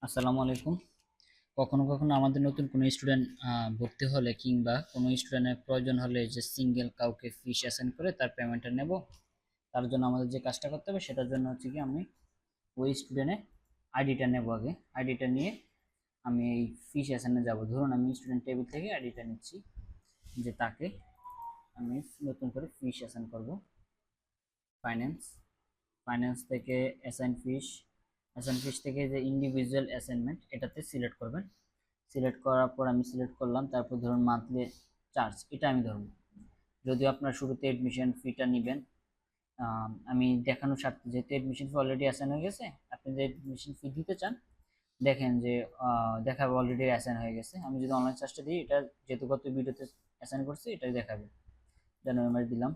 আসসালামু আলাইকুম। কখনো কখনো আমাদের নতুন কোনো স্টুডেন্ট ভর্তি হলে কিংবা কোনো স্টুডেন্টের প্রয়োজন হলে যে সিঙ্গেল কাউকে ফিস অ্যাসাইন করে তার পেমেন্টটা নেব, তার জন্য আমাদের যে কাজটা করতে হবে সেটার জন্য হচ্ছে কি আমি ওই স্টুডেন্টের আইডিটা নেব। আগে আইডিটা নিয়ে আমি এই ফিস অ্যাসাইনে যাব। ধরুন আমি স্টুডেন্ট টেবিল থেকে আইডিটা নিচ্ছি, যে তাকে আমি নতুন করে ফিস অ্যাসাইন করব। ফাইন্যান্স ফাইন্যান্স থেকে অ্যাসাইন ফিস থেকে যে ইন্ডিভিজুয়াল অ্যাসাইনমেন্ট এটাতে সিলেক্ট করবেন। সিলেক্ট করার পর আমি সিলেক্ট করলাম, তারপর ধরুন মান্থলি চার্জ এটা আমি ধরুন, যদিও আপনার শুরুতে এডমিশন ফিটা নেবেন। আমি দেখানোর স্বার্থে, যেহেতু এডমিশন ফি অলরেডি অ্যাসাইন হয়ে গেছে, আপনি যে এডমিশন ফি দিতে চান দেখেন যে দেখাবে অলরেডি অ্যাসাইন হয়ে গেছে। আমি যদি অনলাইন চার্জটা দিই, এটা যেহেতু গত ভিডিওতে অ্যাসাইন করছি এটাই দেখাবে। জানুয়ারি মাস দিলাম।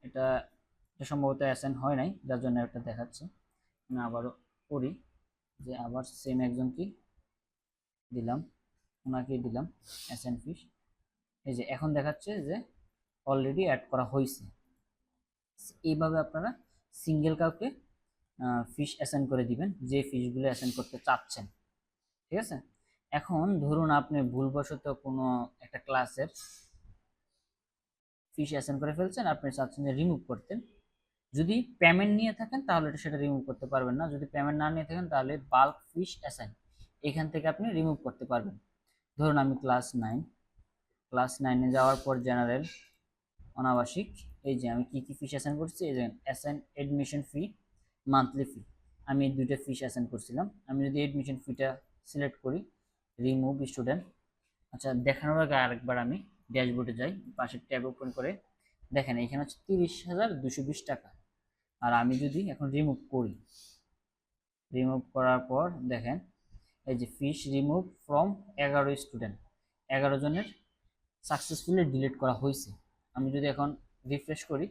এটা এটা সম্ভবত অ্যাসাইন হয় নাই, যার জন্য এটা দেখাচ্ছে। আমি আবারও করি, যে আবার সেম একজনকে দিলাম, ওনাকে দিলাম অ্যাসাইন ফিস। এই যে এখন দেখাচ্ছে যে অলরেডি অ্যাড করা হয়েছে। এইভাবে আপনারা সিঙ্গেল কাউকে ফিস অ্যাসাইন করে দিবেন যে ফিসগুলো অ্যাসাইন করতে চাচ্ছেন। ঠিক আছে। এখন ধরুন আপনি ভুলবশত কোনো একটা ক্লাসের ফিস অ্যাসাইন করে ফেলছেন, আপনি চাচ্ছেন যে রিমুভ করতেন। যদি পেমেন্ট নিয়ে থাকেন তাহলে সেটা রিমুভ করতে পারবেন না, যদি পেমেন্ট না নিয়ে থাকেন তাহলে বাল্ক ফিস অ্যাসাইন এখান থেকে আপনি রিমুভ করতে পারবেন। ধরুন আমি ক্লাস 9 যাওয়ার পর জেনারেল, অনাবাসিক, এই যে আমি কি কি ফিস অ্যাসাইন করছি, এই যে অ্যাসাইন এডমিশন ফি, মান্থলি ফি, আমি এই দুইটা ফিস অ্যাসাইন করছিলাম। আমি যদি এডমিশন ফিটা সিলেক্ট করি, রিমুভ স্টুডেন্ট। আচ্ছা, দেখানোর আগে আরেকবার আমি ড্যাশবোর্ডে যাই, পাশের ট্যাব ওপেন করে দেখেন এখানে হচ্ছে 30,220 টাকা। আর আমি যদি এখন রিমুভ করি, রিমুভ করার পর দেখেন এই যে ফিস রিমুভ ফ্রম 11 স্টুডেন্ট, 11 জনের সাকসেসফুলি ডিলিট করা হয়েছে। আমি যদি এখন রিফ্রেশ করি,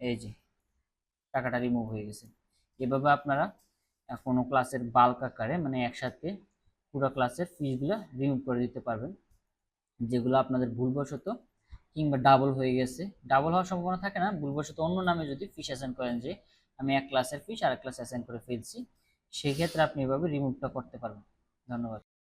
এই যে টাকাটা রিমুভ হয়ে গেছে। এভাবে আপনারা কোনো ক্লাসের বাল্ক আকারে, মানে একসাথে পুরো ক্লাসের ফিসগুলো রিমুভ করে দিতে পারবেন, যেগুলো আপনাদের ভুলবশত কিংবা ডাবল হয়ে গেছে। ডাবল হওয়ার সম্ভাবনা থাকে না, ভুলবশত অন্য নামে যদি ফিস অ্যাসাইন করেন, যে আমি এক ক্লাসের ফিস আর এক ক্লাস অ্যাসাইন করে ফেলছি, সেই ক্ষেত্রে আপনি এভাবে রিমুভটা করতে পারবেন। ধন্যবাদ।